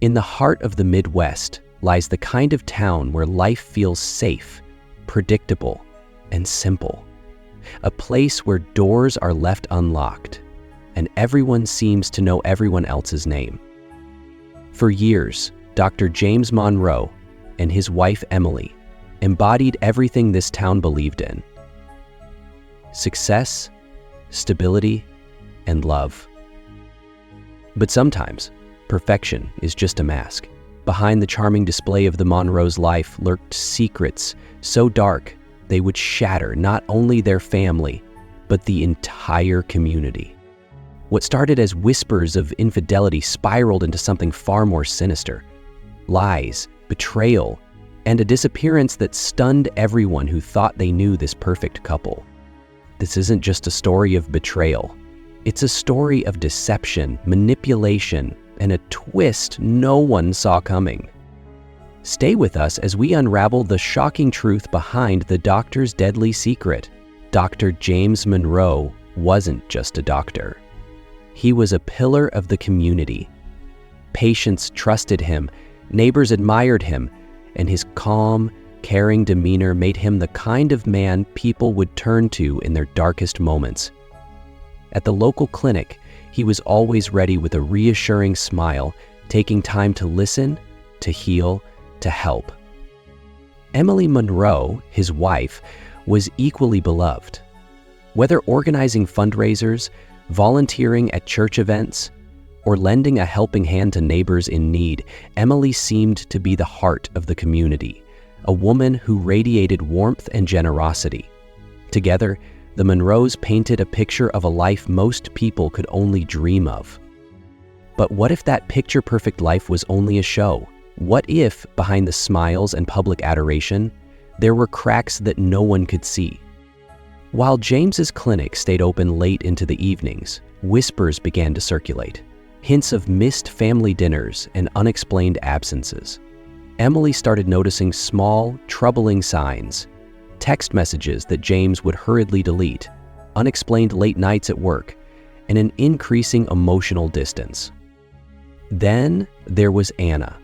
In the heart of the Midwest lies the kind of town where life feels safe, predictable, and simple. A place where doors are left unlocked and everyone seems to know everyone else's name. For years, Dr. James Monroe and his wife Emily embodied everything this town believed in: success, stability, and love. But sometimes, perfection is just a mask. Behind the charming display of the Monroes' life lurked secrets so dark they would shatter not only their family, but the entire community. What started as whispers of infidelity spiraled into something far more sinister: lies, betrayal, and a disappearance that stunned everyone who thought they knew this perfect couple. This isn't just a story of betrayal. It's a story of deception, manipulation, and a twist no one saw coming. Stay with us as we unravel the shocking truth behind the doctor's deadly secret. Dr. James Monroe wasn't just a doctor. He was a pillar of the community. Patients trusted him, neighbors admired him, and his calm, caring demeanor made him the kind of man people would turn to in their darkest moments. At the local clinic, he was always ready with a reassuring smile, taking time to listen, to heal, to help. Emily Monroe, his wife, was equally beloved. Whether organizing fundraisers, volunteering at church events, or lending a helping hand to neighbors in need, Emily seemed to be the heart of the community, a woman who radiated warmth and generosity. Together, the Monroes painted a picture of a life most people could only dream of. But what if that picture-perfect life was only a show? What if, behind the smiles and public adoration, there were cracks that no one could see? While James's clinic stayed open late into the evenings, whispers began to circulate. Hints of missed family dinners and unexplained absences. Emily started noticing small, troubling signs: text messages that James would hurriedly delete, unexplained late nights at work, and an increasing emotional distance. Then there was Anna,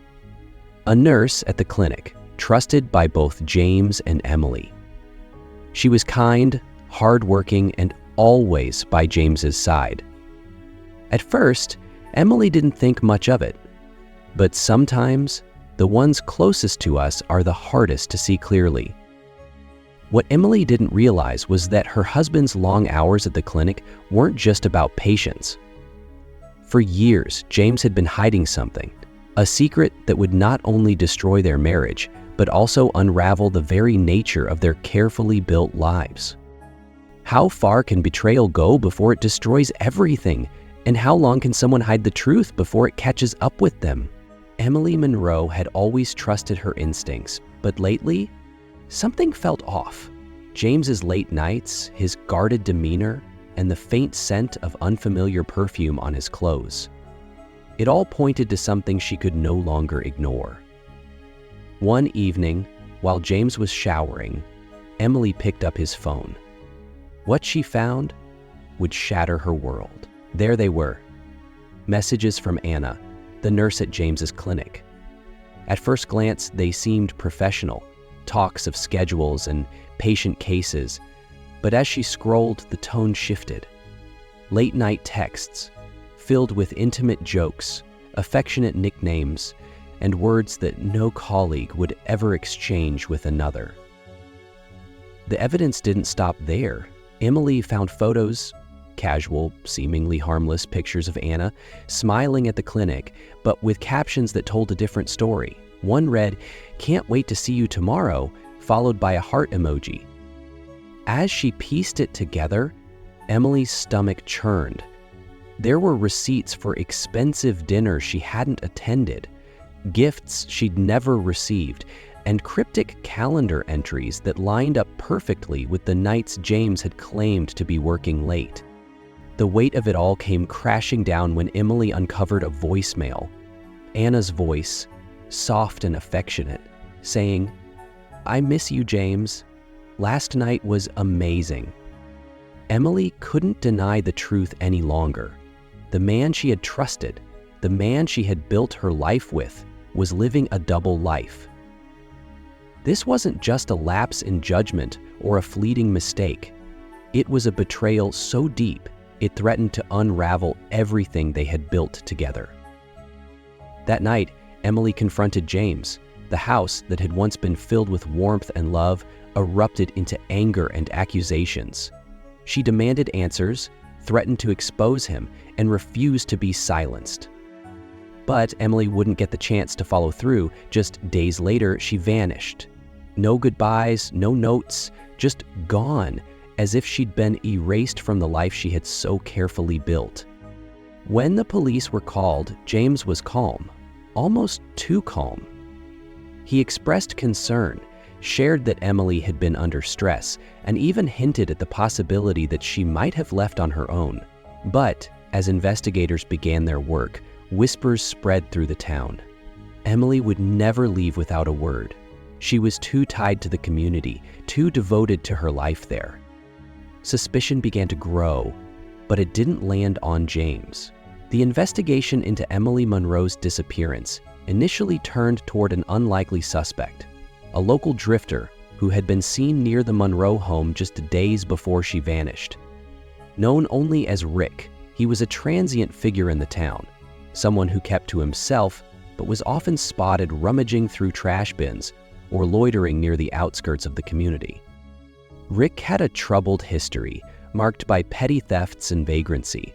a nurse at the clinic, trusted by both James and Emily. She was kind, hardworking, and always by James's side. At first, Emily didn't think much of it, but sometimes the ones closest to us are the hardest to see clearly. What Emily didn't realize was that her husband's long hours at the clinic weren't just about patients. For years, James had been hiding something, a secret that would not only destroy their marriage, but also unravel the very nature of their carefully built lives. How far can betrayal go before it destroys everything? And how long can someone hide the truth before it catches up with them? Emily Monroe had always trusted her instincts, but lately, something felt off. James's late nights, his guarded demeanor, and the faint scent of unfamiliar perfume on his clothes. It all pointed to something she could no longer ignore. One evening, while James was showering, Emily picked up his phone. What she found would shatter her world. There they were, messages from Anna, the nurse at James's clinic. At first glance, they seemed professional, talks of schedules and patient cases, but as she scrolled, the tone shifted. Late-night texts, filled with intimate jokes, affectionate nicknames, and words that no colleague would ever exchange with another. The evidence didn't stop there. Emily found photos, casual, seemingly harmless pictures of Anna smiling at the clinic, but with captions that told a different story. One read, "Can't wait to see you tomorrow," followed by a heart emoji. As she pieced it together, Emily's stomach churned. There were receipts for expensive dinners she hadn't attended, gifts she'd never received, and cryptic calendar entries that lined up perfectly with the nights James had claimed to be working late. The weight of it all came crashing down when Emily uncovered a voicemail. Anna's voice, soft and affectionate, saying, "I miss you, James. Last night was amazing." Emily couldn't deny the truth any longer. The man she had trusted, the man she had built her life with was living a double life. This wasn't just a lapse in judgment or a fleeting mistake. It was a betrayal so deep it threatened to unravel everything they had built together. That night, Emily confronted James. The house that had once been filled with warmth and love erupted into anger and accusations. She demanded answers, threatened to expose him, and refused to be silenced. But Emily wouldn't get the chance to follow through. Just days later, she vanished. No goodbyes, no notes, just gone, as if she'd been erased from the life she had so carefully built. When the police were called, James was calm, almost too calm. He expressed concern, shared that Emily had been under stress, and even hinted at the possibility that she might have left on her own. But as investigators began their work, whispers spread through the town. Emily would never leave without a word. She was too tied to the community, too devoted to her life there. Suspicion began to grow, but it didn't land on James. The investigation into Emily Monroe's disappearance initially turned toward an unlikely suspect, a local drifter who had been seen near the Monroe home just days before she vanished. Known only as Rick, he was a transient figure in the town, someone who kept to himself but was often spotted rummaging through trash bins or loitering near the outskirts of the community. Rick had a troubled history, marked by petty thefts and vagrancy.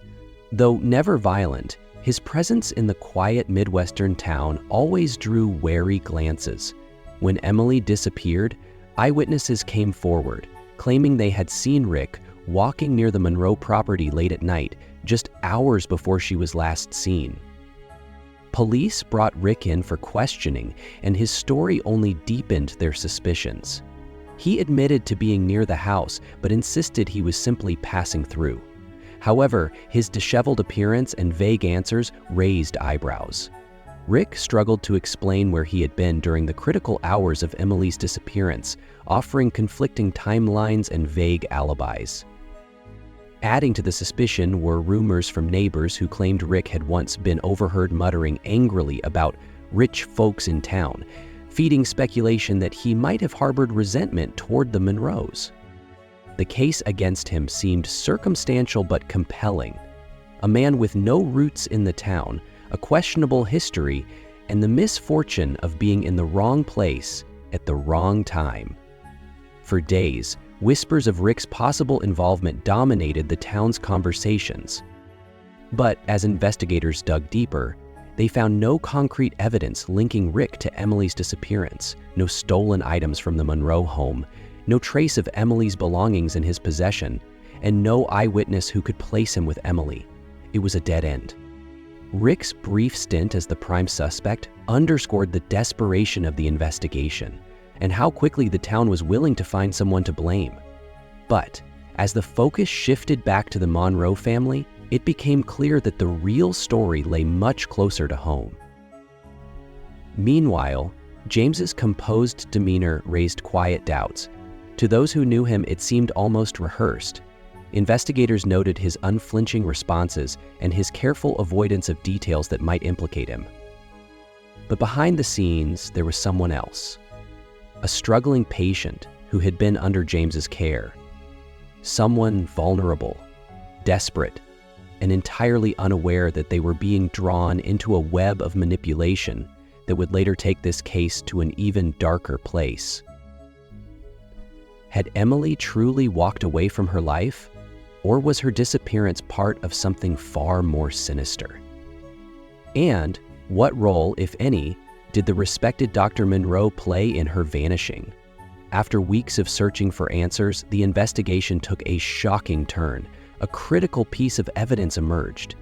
Though never violent, his presence in the quiet Midwestern town always drew wary glances. When Emily disappeared, eyewitnesses came forward, claiming they had seen Rick walking near the Monroe property late at night, just hours before she was last seen. Police brought Rick in for questioning, and his story only deepened their suspicions. He admitted to being near the house, but insisted he was simply passing through. However, his disheveled appearance and vague answers raised eyebrows. Rick struggled to explain where he had been during the critical hours of Emily's disappearance, offering conflicting timelines and vague alibis. Adding to the suspicion were rumors from neighbors who claimed Rick had once been overheard muttering angrily about rich folks in town, feeding speculation that he might have harbored resentment toward the Monroes. The case against him seemed circumstantial but compelling. A man with no roots in the town, a questionable history, and the misfortune of being in the wrong place at the wrong time. For days, whispers of Rick's possible involvement dominated the town's conversations. But as investigators dug deeper, they found no concrete evidence linking Rick to Emily's disappearance, no stolen items from the Monroe home, no trace of Emily's belongings in his possession, and no eyewitness who could place him with Emily. It was a dead end. Rick's brief stint as the prime suspect underscored the desperation of the investigation and how quickly the town was willing to find someone to blame. But as the focus shifted back to the Monroe family, it became clear that the real story lay much closer to home. Meanwhile, James's composed demeanor raised quiet doubts. To those who knew him, it seemed almost rehearsed. Investigators noted his unflinching responses and his careful avoidance of details that might implicate him. But behind the scenes, there was someone else. A struggling patient who had been under James's care. Someone vulnerable, desperate, and entirely unaware that they were being drawn into a web of manipulation that would later take this case to an even darker place. Had Emily truly walked away from her life, or was her disappearance part of something far more sinister? And what role, if any, did the respected Dr. Monroe play in her vanishing? After weeks of searching for answers, the investigation took a shocking turn. A critical piece of evidence emerged.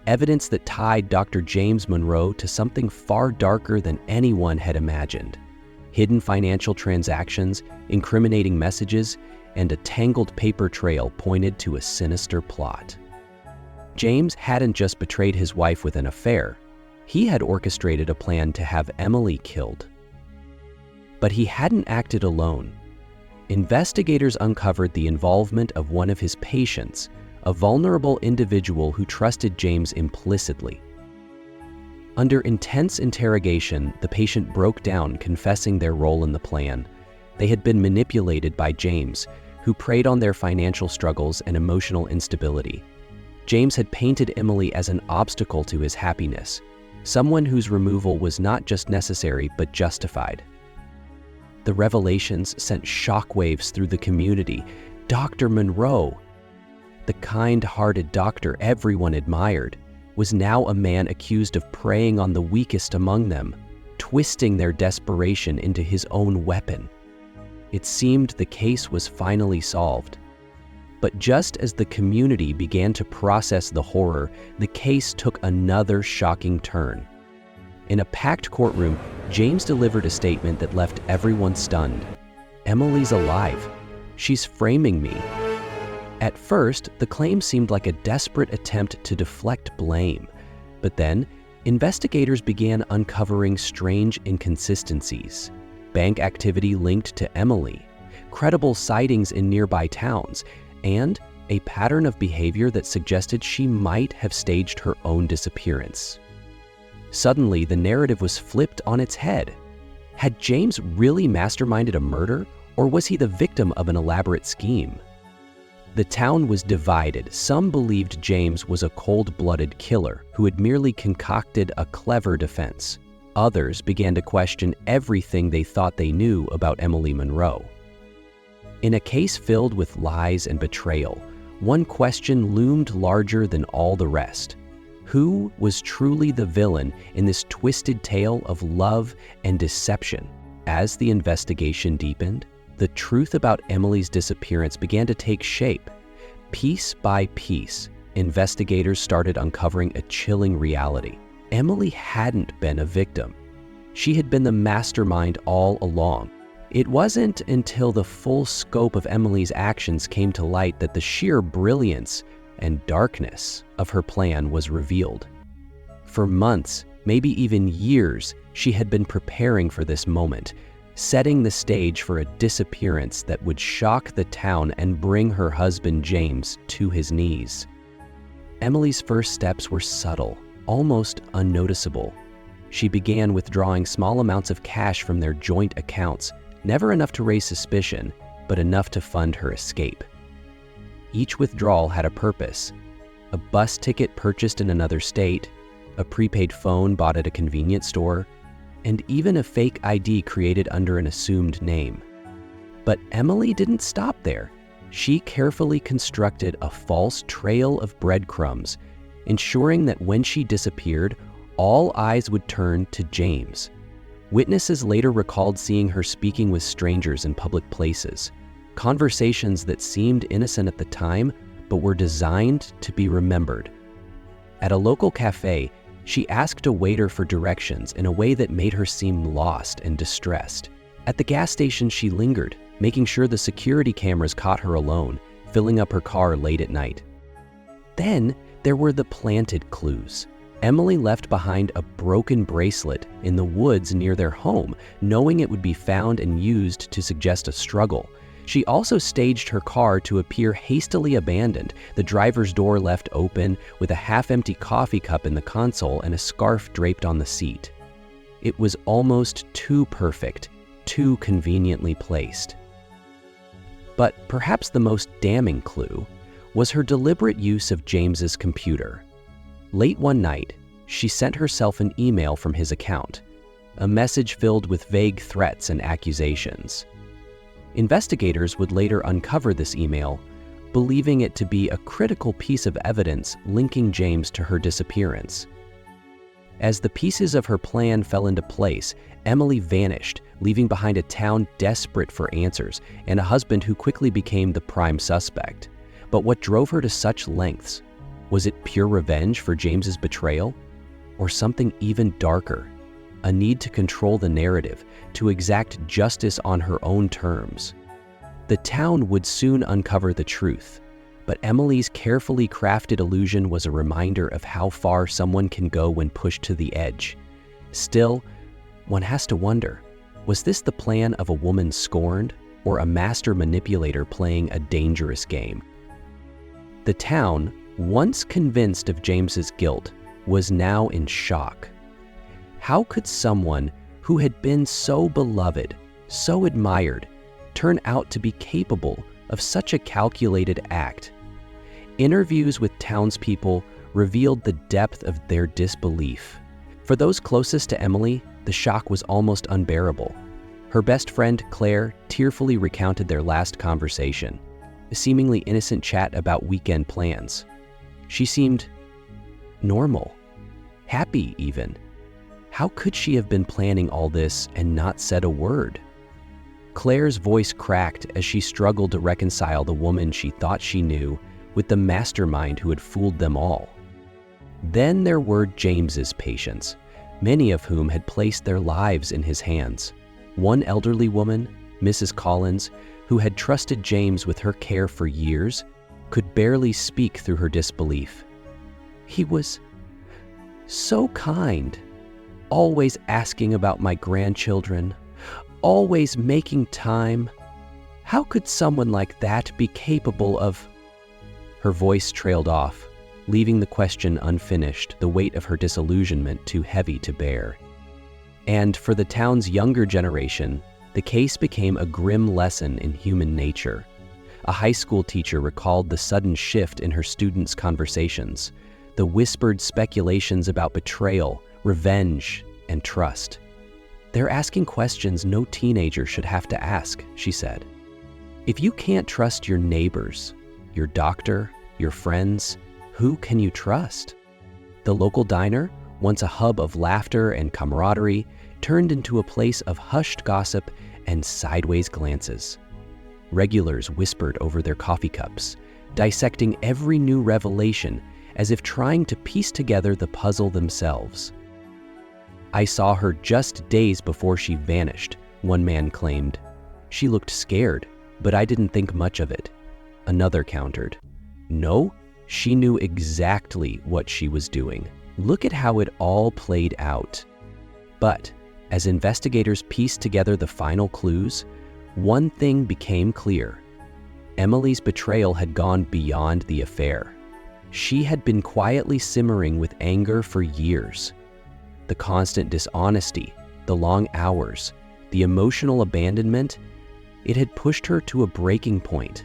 Evidence that tied Dr. James Monroe to something far darker than anyone had imagined. Hidden financial transactions, incriminating messages, and a tangled paper trail pointed to a sinister plot. James hadn't just betrayed his wife with an affair. He had orchestrated a plan to have Emily killed. But he hadn't acted alone. Investigators uncovered the involvement of one of his patients, a vulnerable individual who trusted James implicitly. Under intense interrogation, the patient broke down, confessing their role in the plan. They had been manipulated by James, who preyed on their financial struggles and emotional instability. James had painted Emily as an obstacle to his happiness, someone whose removal was not just necessary but justified. The revelations sent shockwaves through the community. Dr. Monroe, the kind-hearted doctor everyone admired, was now a man accused of preying on the weakest among them, twisting their desperation into his own weapon. It seemed the case was finally solved. But just as the community began to process the horror, the case took another shocking turn. In a packed courtroom, James delivered a statement that left everyone stunned. "Emily's alive. She's framing me." At first, the claim seemed like a desperate attempt to deflect blame. But then, investigators began uncovering strange inconsistencies. Bank activity linked to Emily, credible sightings in nearby towns, and a pattern of behavior that suggested she might have staged her own disappearance. Suddenly, the narrative was flipped on its head. Had James really masterminded a murder, or was he the victim of an elaborate scheme? The town was divided. Some believed James was a cold-blooded killer who had merely concocted a clever defense. Others began to question everything they thought they knew about Emily Monroe. In a case filled with lies and betrayal, one question loomed larger than all the rest. Who was truly the villain in this twisted tale of love and deception? As the investigation deepened, the truth about Emily's disappearance began to take shape. Piece by piece, investigators started uncovering a chilling reality. Emily hadn't been a victim. She had been the mastermind all along. It wasn't until the full scope of Emily's actions came to light that the sheer brilliance and darkness of her plan was revealed. For months, maybe even years, she had been preparing for this moment, setting the stage for a disappearance that would shock the town and bring her husband James to his knees. Emily's first steps were subtle, almost unnoticeable. She began withdrawing small amounts of cash from their joint accounts, never enough to raise suspicion, but enough to fund her escape. Each withdrawal had a purpose: a bus ticket purchased in another state, a prepaid phone bought at a convenience store, and even a fake ID created under an assumed name. But Emily didn't stop there. She carefully constructed a false trail of breadcrumbs, ensuring that when she disappeared, all eyes would turn to James. Witnesses later recalled seeing her speaking with strangers in public places, conversations that seemed innocent at the time, but were designed to be remembered. At a local cafe, she asked a waiter for directions in a way that made her seem lost and distressed. At the gas station, she lingered, making sure the security cameras caught her alone, filling up her car late at night. Then there were the planted clues. Emily left behind a broken bracelet in the woods near their home, knowing it would be found and used to suggest a struggle. She also staged her car to appear hastily abandoned, the driver's door left open, with a half-empty coffee cup in the console and a scarf draped on the seat. It was almost too perfect, too conveniently placed. But perhaps the most damning clue was her deliberate use of James's computer. Late one night, she sent herself an email from his account, a message filled with vague threats and accusations. Investigators would later uncover this email, believing it to be a critical piece of evidence linking James to her disappearance. As the pieces of her plan fell into place, Emily vanished, leaving behind a town desperate for answers and a husband who quickly became the prime suspect. But what drove her to such lengths? Was it pure revenge for James's betrayal? Or something even darker? A need to control the narrative, to exact justice on her own terms. The town would soon uncover the truth, but Emily's carefully crafted illusion was a reminder of how far someone can go when pushed to the edge. Still, one has to wonder, was this the plan of a woman scorned, or a master manipulator playing a dangerous game? The town, once convinced of James's guilt, was now in shock. How could someone who had been so beloved, so admired, turn out to be capable of such a calculated act? Interviews with townspeople revealed the depth of their disbelief. For those closest to Emily, the shock was almost unbearable. Her best friend, Claire, tearfully recounted their last conversation, a seemingly innocent chat about weekend plans. She seemed normal, happy even. How could she have been planning all this and not said a word? Claire's voice cracked as she struggled to reconcile the woman she thought she knew with the mastermind who had fooled them all. Then there were James's patients, many of whom had placed their lives in his hands. One elderly woman, Mrs. Collins, who had trusted James with her care for years, could barely speak through her disbelief. He was so kind, always asking about my grandchildren, always making time. How could someone like that be capable of... Her voice trailed off, leaving the question unfinished, the weight of her disillusionment too heavy to bear. And for the town's younger generation, the case became a grim lesson in human nature. A high school teacher recalled the sudden shift in her students' conversations, the whispered speculations about betrayal, revenge, and trust. They're asking questions no teenager should have to ask, she said. If you can't trust your neighbors, your doctor, your friends, who can you trust? The local diner, once a hub of laughter and camaraderie, turned into a place of hushed gossip and sideways glances. Regulars whispered over their coffee cups, dissecting every new revelation as if trying to piece together the puzzle themselves. I saw her just days before she vanished, one man claimed. She looked scared, but I didn't think much of it. Another countered. No, she knew exactly what she was doing. Look at how it all played out. But as investigators pieced together the final clues, one thing became clear. Emily's betrayal had gone beyond the affair. She had been quietly simmering with anger for years. The constant dishonesty, the long hours, the emotional abandonment, it had pushed her to a breaking point.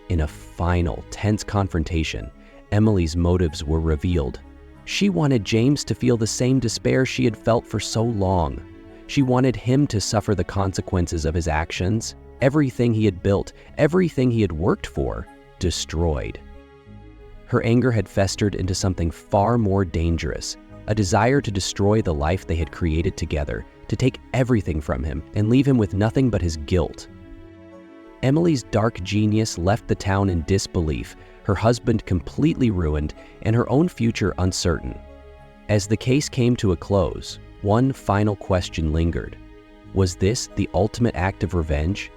In a final, tense confrontation, Emily's motives were revealed. She wanted James to feel the same despair she had felt for so long. She wanted him to suffer the consequences of his actions, everything he had built, everything he had worked for, destroyed. Her anger had festered into something far more dangerous, a desire to destroy the life they had created together, to take everything from him and leave him with nothing but his guilt. Emily's dark genius left the town in disbelief, her husband completely ruined, and her own future uncertain. As the case came to a close, one final question lingered. Was this the ultimate act of revenge,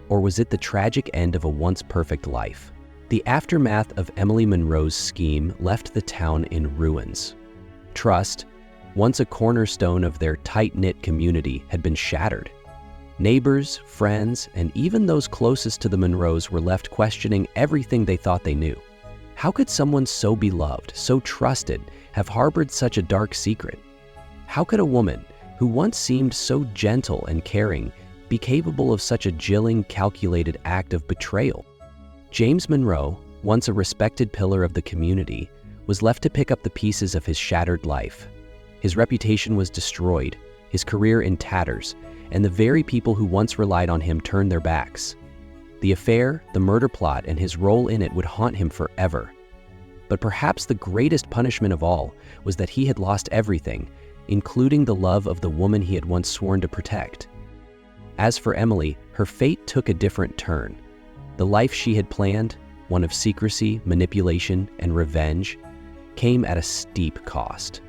or was it the tragic end of a once perfect life? The aftermath of Emily Monroe's scheme left the town in ruins. Trust, once a cornerstone of their tight-knit community, had been shattered. Neighbors, friends, and even those closest to the Monroes were left questioning everything they thought they knew. How could someone so beloved, so trusted, have harbored such a dark secret? How could a woman, who once seemed so gentle and caring, be capable of such a chilling, calculated act of betrayal? James Monroe, once a respected pillar of the community, was left to pick up the pieces of his shattered life. His reputation was destroyed, his career in tatters, and the very people who once relied on him turned their backs. The affair, the murder plot, and his role in it would haunt him forever. But perhaps the greatest punishment of all was that he had lost everything, including the love of the woman he had once sworn to protect. As for Emily, her fate took a different turn. The life she had planned, one of secrecy, manipulation, and revenge, came at a steep cost.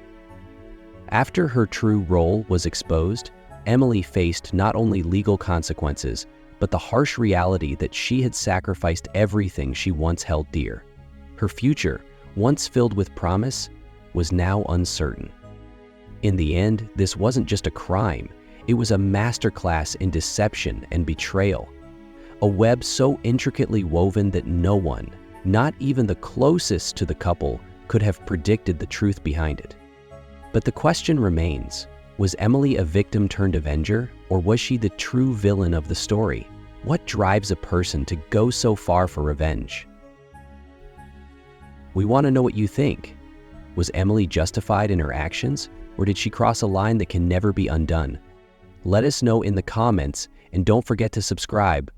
After her true role was exposed, Emily faced not only legal consequences, but the harsh reality that she had sacrificed everything she once held dear. Her future, once filled with promise, was now uncertain. In the end, this wasn't just a crime, it was a masterclass in deception and betrayal. A web so intricately woven that no one, not even the closest to the couple, could have predicted the truth behind it. But the question remains, Was Emily a victim turned avenger, or was she the true villain of the story? What drives a person to go so far for revenge? We want to know what you think. Was Emily justified in her actions, or did she cross a line that can never be undone? Let us know in the comments, and don't forget to subscribe